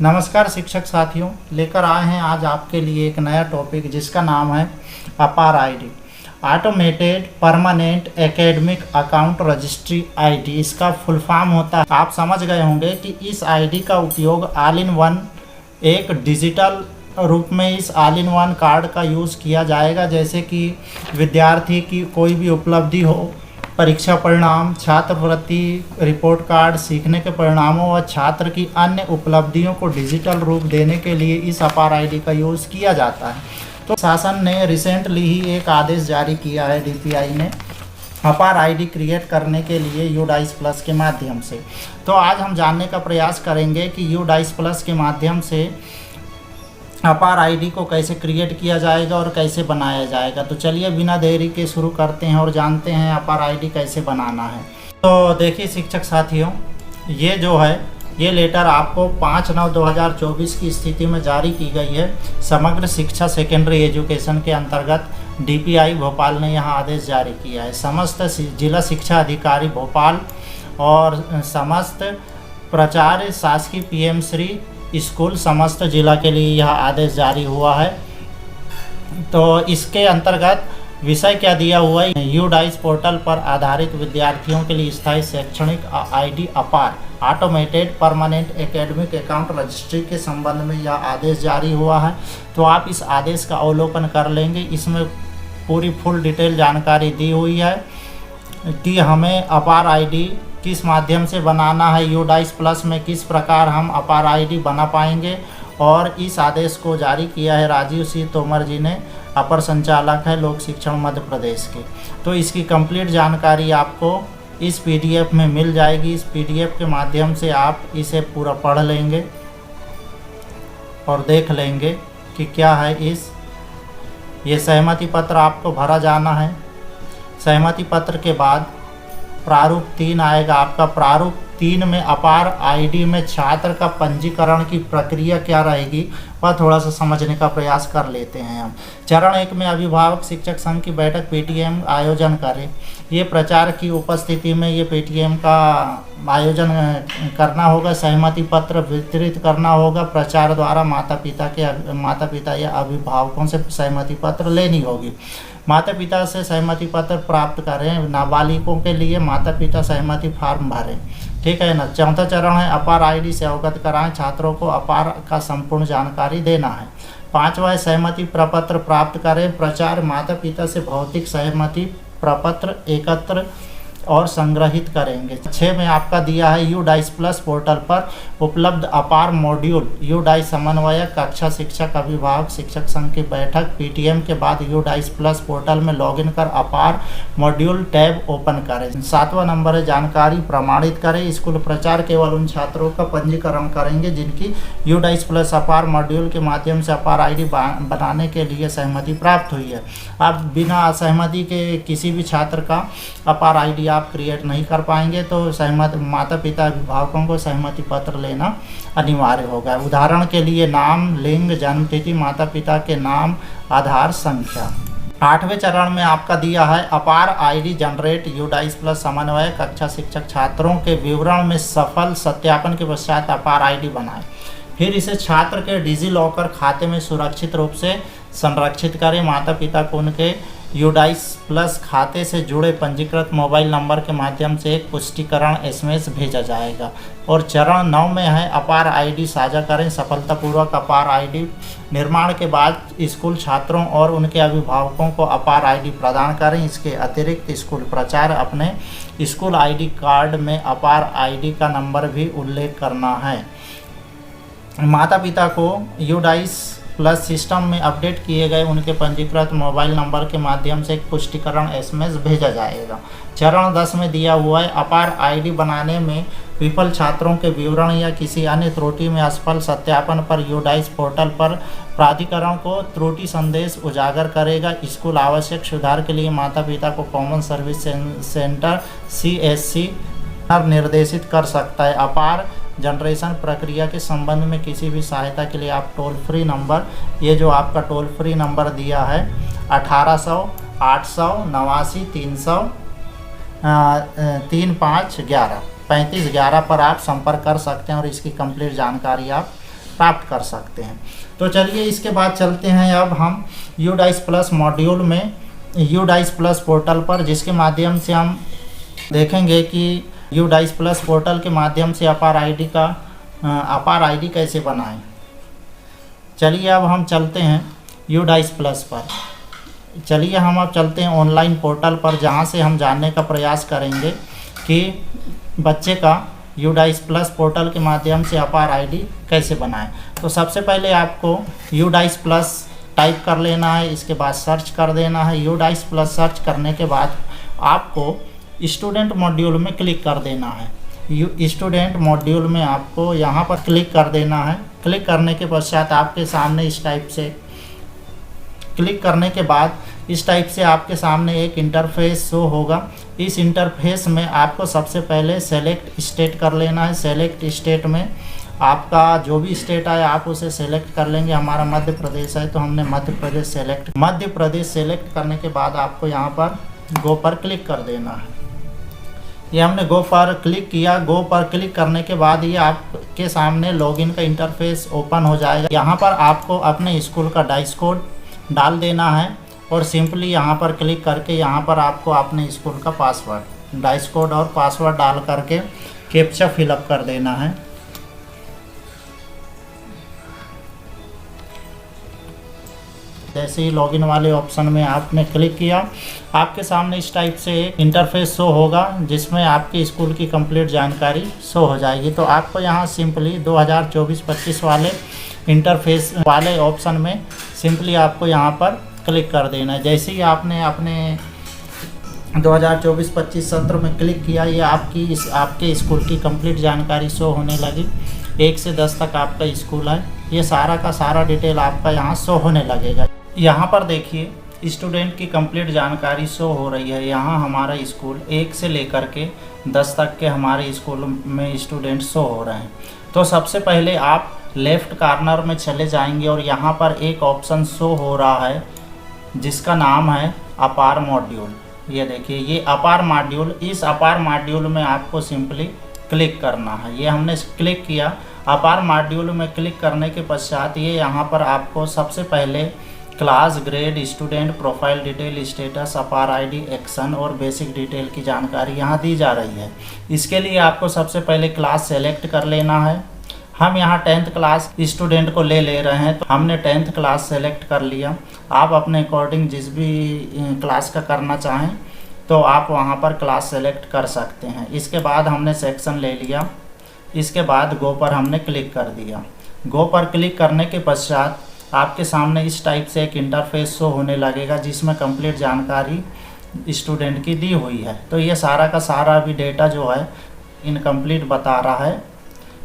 नमस्कार शिक्षक साथियों, लेकर आए हैं आज आपके लिए एक नया टॉपिक जिसका नाम है अपार ID, automated permanent academic account registry ID. इसका फुल फॉर्म होता है, आप समझ गए होंगे कि इस आईडी का उपयोग ऑल इन वन एक डिजिटल रूप में इस ऑल इन वन कार्ड का यूज़ किया जाएगा। जैसे कि विद्यार्थी की कोई भी उपलब्धि हो, परीक्षा परिणाम, छात्रवृत्ति रिपोर्ट कार्ड, सीखने के परिणामों व छात्र की अन्य उपलब्धियों को डिजिटल रूप देने के लिए इस अपार आईडी का यूज़ किया जाता है। तो शासन ने रिसेंटली ही एक आदेश जारी किया है, डीपीआई ने, अपार आईडी क्रिएट करने के लिए यूडाइस प्लस के माध्यम से। तो आज हम जानने का प्रयास करेंगे कि यूडाइस प्लस के माध्यम से अपार आईडी को कैसे क्रिएट किया जाएगा और कैसे बनाया जाएगा। तो चलिए बिना देरी के शुरू करते हैं और जानते हैं अपार आईडी कैसे बनाना है। तो देखिए शिक्षक साथियों, ये जो है ये लेटर आपको 5/9/2024 की स्थिति में जारी की गई है। समग्र शिक्षा सेकेंडरी एजुकेशन के अंतर्गत डीपीआई भोपाल ने यहाँ आदेश जारी किया है। समस्त जिला शिक्षा अधिकारी भोपाल और समस्त प्राचार्य शासकीय पीएम श्री स्कूल समस्त जिला के लिए यह आदेश जारी हुआ है। तो इसके अंतर्गत विषय क्या दिया हुआ है, यूडाइस पोर्टल पर आधारित विद्यार्थियों के लिए स्थायी शैक्षणिक आईडी अपार automated permanent academic account registry के संबंध में यह आदेश जारी हुआ है। तो आप इस आदेश का अवलोकन कर लेंगे। इसमें पूरी फुल डिटेल जानकारी दी हुई है कि हमें अपार आईडी किस माध्यम से बनाना है, यूडाइस प्लस में किस प्रकार हम अपार आईडी बना पाएंगे। और इस आदेश को जारी किया है राजीव सी तोमर जी ने, अपर संचालक है लोक शिक्षण मध्य प्रदेश के। तो इसकी कंप्लीट जानकारी आपको इस पीडीएफ में मिल जाएगी। इस पीडीएफ के माध्यम से आप इसे पूरा पढ़ लेंगे और देख लेंगे कि क्या है ये सहमति पत्र आपको भरा जाना है। सहमति पत्र के बाद प्रारूप 3 आएगा आपका। प्रारूप 3 में अपार आईडी में छात्र का पंजीकरण की प्रक्रिया क्या रहेगी वह थोड़ा सा समझने का प्रयास कर लेते हैं हम। चरण 1 में अभिभावक शिक्षक संघ की बैठक पीटीएम आयोजन करें। ये प्रचार की उपस्थिति में ये पीटीएम का आयोजन करना होगा। सहमति पत्र वितरित करना होगा। प्रचार द्वारा माता पिता या अभिभावकों से सहमति पत्र लेनी होगी। माता पिता से सहमति पत्र प्राप्त करें। नाबालिगों के लिए माता पिता सहमति फार्म भरें, ठीक है ना। चौथा चरण है अपार आईडी से अवगत कराएं। छात्रों को अपार का संपूर्ण जानकारी देना है। 5वां है सहमति प्रपत्र प्राप्त करें। प्रचार माता पिता से भौतिक सहमति प्रपत्र एकत्र और संग्रहित करेंगे। 6 में आपका दिया है यूडाइस प्लस पोर्टल पर उपलब्ध अपार मॉड्यूल। यूडाइस समन्वयक कक्षा शिक्षक अभिभावक शिक्षक संघ की बैठक पीटीएम के बाद यूडाइस प्लस पोर्टल में लॉगिन कर अपार मॉड्यूल टैब ओपन करें। 7वां नंबर है जानकारी प्रमाणित करें। स्कूल प्रचार केवल उन छात्रों का पंजीकरण करेंगे जिनकी यूडाइस प्लस अपार मॉड्यूल के माध्यम से अपार आईडी बनाने के लिए सहमति प्राप्त हुई है। आप बिना सहमति के किसी भी छात्र का अपार आईडी आप क्रिएट नहीं कर पाएंगे। तो सहमत माता पिता अभिभावकों को सहमति पत्र लेना अनिवार्य होगा। उदाहरण के लिए नाम, लिंग, जन्मतिथि, माता पिता के नाम, आधार संख्या। 8वें चरण में आपका दिया है अपार आईडी जनरेट यूडाइस प्लस समन्वय कक्षा शिक्षक छात्रों के विवरण में सफल सत्यापन के पश्चात अपार आईडी बनाएं। फिर इसे छात्र के डिजी लॉकर खाते में सुरक्षित रूप से संरक्षित करें। माता पिता को उनके यूडाइस प्लस खाते से जुड़े पंजीकृत मोबाइल नंबर के माध्यम से एक पुष्टिकरण एसएमएस भेजा जाएगा। और चरण 9 में है अपार आईडी साझा करें। सफलतापूर्वक अपार आईडी निर्माण के बाद स्कूल छात्रों और उनके अभिभावकों को अपार आईडी प्रदान करें। इसके अतिरिक्त स्कूल प्रचार अपने स्कूल आईडी कार्ड में अपार आईडी का नंबर भी उल्लेख करना है। माता पिता को यूडाइस प्लस सिस्टम में अपडेट किए गए उनके पंजीकृत मोबाइल नंबर के माध्यम से एक पुष्टिकरण एसएमएस भेजा जाएगा। चरण 10 में दिया हुआ है अपार आईडी बनाने में विफल छात्रों के विवरण या किसी अन्य त्रुटि में असफल सत्यापन पर यूडाइस पोर्टल पर प्राधिकरण को त्रुटि संदेश उजागर करेगा। स्कूल आवश्यक सुधार के लिए माता पिता को कॉमन सर्विस सेंटर CSC निर्देशित कर सकता है। अपार जनरेशन प्रक्रिया के संबंध में किसी भी सहायता के लिए आप टोल फ्री नंबर, ये जो आपका टोल फ्री नंबर दिया है 1800 800 89 300 3511 पर आप संपर्क कर सकते हैं और इसकी कंप्लीट जानकारी आप प्राप्त कर सकते हैं। तो चलिए इसके बाद चलते हैं अब हम UDICE प्लस मॉड्यूल में UDICE प्लस पोर्टल पर, जिसके माध्यम से हम देखेंगे कि UDICE प्लस पोर्टल के माध्यम से अपार आईडी कैसे बनाएं। चलिए अब हम चलते हैं UDICE प्लस पर। चलिए हम अब चलते हैं ऑनलाइन पोर्टल पर, जहां से हम जानने का प्रयास करेंगे कि बच्चे का UDICE प्लस पोर्टल के माध्यम से अपार आईडी कैसे बनाएं। तो सबसे पहले आपको UDICE प्लस टाइप कर लेना है, इसके बाद सर्च कर देना है। UDICE प्लस सर्च करने के बाद आपको स्टूडेंट मॉड्यूल में क्लिक कर देना है। स्टूडेंट मॉड्यूल में आपको यहाँ पर क्लिक कर देना है। क्लिक करने के पश्चात आपके सामने इस टाइप से क्लिक करने के बाद इस टाइप से आपके सामने एक इंटरफेस शो होगा। इस इंटरफेस में आपको सबसे पहले सेलेक्ट स्टेट कर लेना है। सेलेक्ट स्टेट में आपका जो भी स्टेट आए आप उसे सेलेक्ट कर लेंगे। हमारा मध्य प्रदेश है तो हमने मध्य प्रदेश सेलेक्ट करने के बाद आपको यहाँ पर गो पर क्लिक कर देना है। ये हमने गो पर क्लिक किया। गो पर क्लिक करने के बाद ये आपके सामने लॉगिन का इंटरफेस ओपन हो जाएगा। यहाँ पर आपको अपने स्कूल का डाइस कोड डाल देना है और सिंपली यहाँ पर क्लिक करके यहाँ पर आपको अपने स्कूल का पासवर्ड, डाइस कोड और पासवर्ड डाल करके कैप्चा फिलअप कर देना है। जैसे ही लॉगिन वाले ऑप्शन में आपने क्लिक किया, आपके सामने इस टाइप से इंटरफेस शो होगा, जिसमें आपके स्कूल की कंप्लीट जानकारी शो हो जाएगी। तो आपको यहाँ सिंपली 2024-25 वाले इंटरफेस वाले ऑप्शन में सिंपली आपको यहाँ पर क्लिक कर देना है। जैसे ही आपने अपने 2024-25 सत्र में क्लिक किया, ये आपके स्कूल की कंप्लीट जानकारी शो होने लगी। 1 से 10 तक आपका स्कूल है, ये सारा का सारा डिटेल आपका यहाँ शो होने लगेगा। यहाँ पर देखिए स्टूडेंट की कंप्लीट जानकारी शो हो रही है। यहाँ हमारा स्कूल 1 से लेकर के 10 तक के हमारे स्कूल में स्टूडेंट शो हो रहे हैं। तो सबसे पहले आप लेफ़्ट कॉर्नर में चले जाएंगे और यहाँ पर एक ऑप्शन शो हो रहा है जिसका नाम है अपार मॉड्यूल। ये देखिए, ये अपार मॉड्यूल, इस अपार मॉड्यूल में आपको सिंपली क्लिक करना है। ये हमने क्लिक किया। अपार मॉड्यूल में क्लिक करने के पश्चात ये यहाँ पर आपको सबसे पहले class, grade, student profile detail, status, अपार आईडी, एक्शन और बेसिक डिटेल की जानकारी यहाँ दी जा रही है। इसके लिए आपको सबसे पहले क्लास सेलेक्ट कर लेना है। हम यहाँ 10th क्लास स्टूडेंट को ले रहे हैं, तो हमने 10th क्लास सेलेक्ट कर लिया। आप अपने अकॉर्डिंग जिस भी क्लास का करना चाहें तो आप वहाँ पर क्लास सेलेक्ट कर सकते हैं। इसके बाद हमने सेक्शन ले लिया। इसके बाद गो पर हमने क्लिक कर दिया। गो पर क्लिक करने के पश्चात आपके सामने इस टाइप से एक इंटरफेस शो होने लगेगा, जिसमें कंप्लीट जानकारी स्टूडेंट की दी हुई है। तो ये सारा का सारा अभी डेटा जो है इनकम्प्लीट बता रहा है।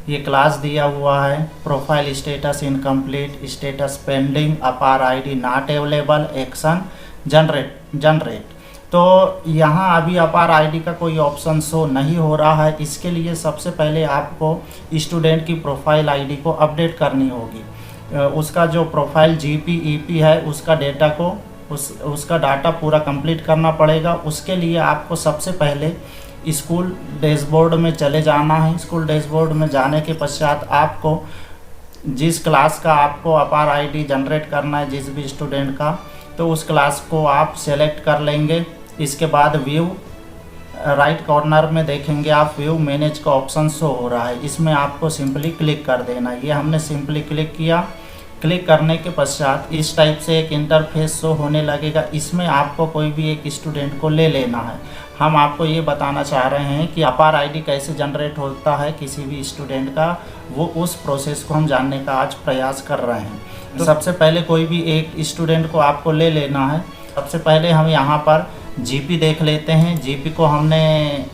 ये क्लास दिया हुआ है, profile status incomplete, status pending, APAAR ID not available, action generate. तो यहाँ अभी अपार आईडी का कोई ऑप्शन शो नहीं हो रहा है। इसके लिए सबसे पहले आपको स्टूडेंट की प्रोफाइल आईडी को अपडेट करनी होगी। उसका जो प्रोफाइल GP EP है उसका डेटा को उसका डाटा पूरा कंप्लीट करना पड़ेगा। उसके लिए आपको सबसे पहले स्कूल डैशबोर्ड में चले जाना है। स्कूल डैशबोर्ड में जाने के पश्चात आपको जिस क्लास का आपको अपार आईडी जनरेट करना है, जिस भी स्टूडेंट का, तो उस क्लास को आप सेलेक्ट कर लेंगे। इसके बाद व्यू राइट कॉर्नर में देखेंगे आप व्यू मैनेज का ऑप्शन शो हो रहा है, इसमें आपको सिंपली क्लिक कर देना है। ये हमने सिंपली क्लिक किया। क्लिक करने के पश्चात इस टाइप से एक इंटरफेस शो होने लगेगा। इसमें आपको कोई भी एक स्टूडेंट को ले लेना है। हम आपको ये बताना चाह रहे हैं कि अपार आईडी कैसे जनरेट होता है किसी भी स्टूडेंट का, वो उस प्रोसेस को हम जानने का आज प्रयास कर रहे हैं। तो सबसे पहले कोई भी एक स्टूडेंट को आपको ले लेना है। सबसे पहले हम यहाँ पर GP देख लेते हैं। GP को हमने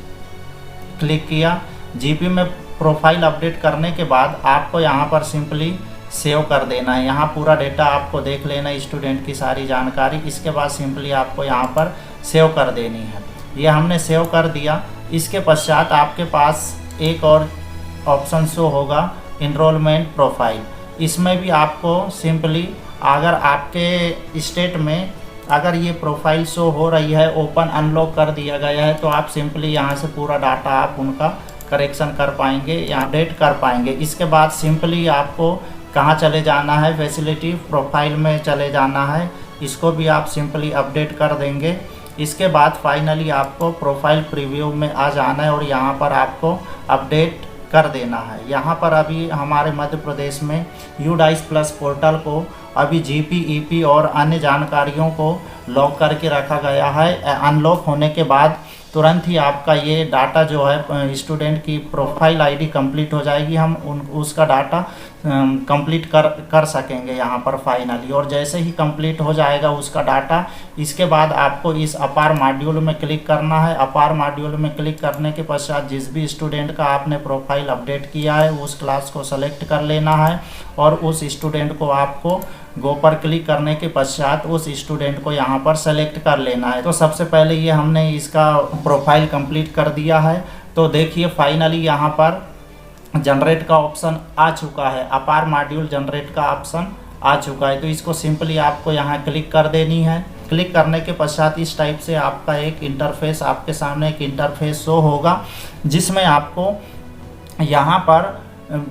क्लिक किया। GP में प्रोफाइल अपडेट करने के बाद आपको यहाँ पर सिंपली सेव कर देना है। यहाँ पूरा डेटा आपको देख लेना है, स्टूडेंट की सारी जानकारी। इसके बाद सिंपली आपको यहाँ पर सेव कर देनी है। ये हमने सेव कर दिया। इसके पश्चात आपके पास एक और ऑप्शन शो होगा, इनरोलमेंट प्रोफाइल। इसमें भी आपको सिंपली अगर आपके स्टेट में अगर ये प्रोफाइल शो हो रही है, ओपन अनलॉक कर दिया गया है, तो आप सिंपली यहाँ से पूरा डाटा आप उनका करेक्शन कर पाएंगे या अपडेट कर पाएंगे। इसके बाद सिंपली आपको कहाँ चले जाना है, फैसिलिटी प्रोफाइल में चले जाना है, इसको भी आप सिंपली अपडेट कर देंगे। इसके बाद फाइनली आपको प्रोफाइल प्रीव्यू में आ जाना है और यहाँ पर आपको अपडेट कर देना है। यहाँ पर अभी हमारे मध्य प्रदेश में UDICE प्लस पोर्टल को अभी GP, EP और अन्य जानकारियों को लॉक करके रखा गया है। अनलॉक होने के बाद तुरंत ही आपका ये डाटा जो है स्टूडेंट की प्रोफाइल आईडी कंप्लीट हो जाएगी, हम उसका डाटा कंप्लीट कर सकेंगे यहाँ पर फाइनली। और जैसे ही कंप्लीट हो जाएगा उसका डाटा, इसके बाद आपको इस अपार मॉड्यूल में क्लिक करना है। अपार मॉड्यूल में क्लिक करने के पश्चात जिस भी स्टूडेंट का आपने प्रोफाइल अपडेट किया है उस क्लास को सेलेक्ट कर लेना है और उस स्टूडेंट को आपको गो पर क्लिक करने के पश्चात उस स्टूडेंट को यहाँ पर सेलेक्ट कर लेना है। तो सबसे पहले ये हमने इसका प्रोफाइल कंप्लीट कर दिया है। तो देखिए फाइनली यहाँ पर जनरेट का ऑप्शन आ चुका है, अपार मॉड्यूल जनरेट का ऑप्शन आ चुका है। तो इसको सिंपली आपको यहाँ क्लिक कर देनी है। क्लिक करने के पश्चात इस टाइप से आपका एक इंटरफेस, आपके सामने एक इंटरफेस शो होगा जिसमें आपको यहाँ पर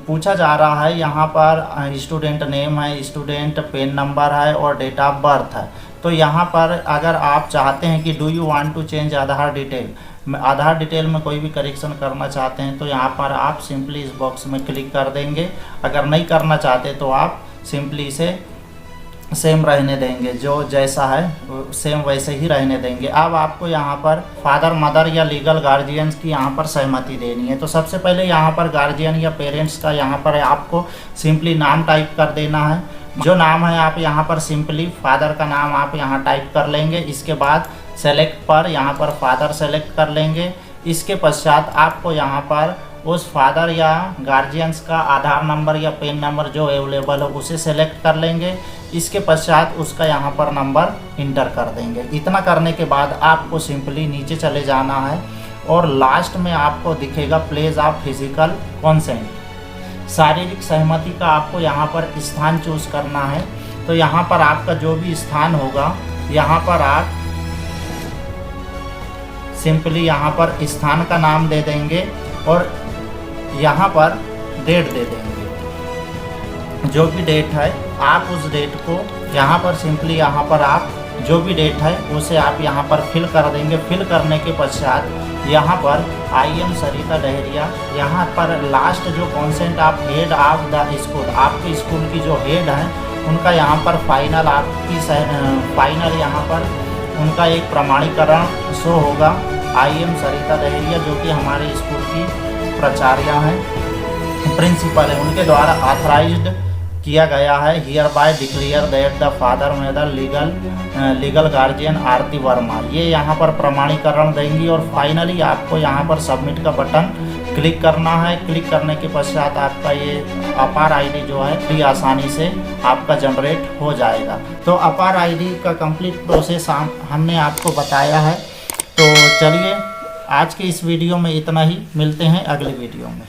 पूछा जा रहा है, यहाँ पर स्टूडेंट नेम है, स्टूडेंट पेन नंबर है और डेट ऑफ बर्थ है। तो यहाँ पर अगर आप चाहते हैं कि do you want to change Aadhaar detail, Aadhaar detail में कोई भी करेक्शन करना चाहते हैं तो यहाँ पर आप सिंपली इस बॉक्स में क्लिक कर देंगे। अगर नहीं करना चाहते तो आप सिंपली इसे सेम रहने देंगे, जो जैसा है सेम वैसे ही रहने देंगे। अब आपको यहाँ पर फादर, मदर या लीगल गार्जियंस की यहाँ पर सहमति देनी है। तो सबसे पहले यहाँ पर गार्जियन या पेरेंट्स का यहाँ पर आपको सिंपली नाम टाइप कर देना है। जो नाम है आप यहाँ पर सिंपली फादर का नाम आप यहाँ टाइप कर लेंगे। इसके बाद सेलेक्ट पर यहाँ पर फादर सेलेक्ट कर लेंगे। इसके पश्चात आपको यहाँ पर उस फादर या गार्जियंस का आधार नंबर या पेन नंबर जो अवेलेबल हो उसे सेलेक्ट कर लेंगे। इसके पश्चात उसका यहाँ पर नंबर इंटर कर देंगे। इतना करने के बाद आपको सिंपली नीचे चले जाना है और लास्ट में आपको दिखेगा प्लेस ऑफ फिजिकल कॉन्सेंट, शारीरिक सहमति का आपको यहाँ पर स्थान चूज करना है। तो यहाँ पर आपका जो भी स्थान होगा यहाँ पर आप सिंपली यहाँ पर स्थान का नाम दे देंगे और यहाँ पर डेट दे देंगे। जो भी डेट है आप उस डेट को यहाँ पर सिंपली यहाँ पर आप जो भी डेट है उसे आप यहाँ पर फिल कर देंगे। फिल करने के पश्चात यहाँ पर I am सरिता डहरिया, यहाँ पर लास्ट जो कॉन्सेंट आप हेड ऑफ द स्कूल, आपके स्कूल की जो हेड है उनका यहाँ पर फाइनल आपकी फाइनल यहाँ पर उनका एक प्रमाणीकरण शो होगा। I am सरिता डहरिया जो कि हमारे स्कूल की प्राचार्य हैं, प्रिंसिपल है, उनके द्वारा ऑथराइज्ड किया गया है। Hereby declare that the father mother legal guardian Aarti Verma, ये यहाँ पर प्रमाणीकरण देंगी और फाइनली आपको यहाँ पर सबमिट का बटन क्लिक करना है। क्लिक करने के पश्चात आपका ये अपार आईडी जो है बड़ी आसानी से आपका जनरेट हो जाएगा। तो अपार आईडी का कंप्लीट प्रोसेस हमने आपको बताया है। तो चलिए आज की इस वीडियो में इतना ही, मिलते हैं अगले वीडियो में।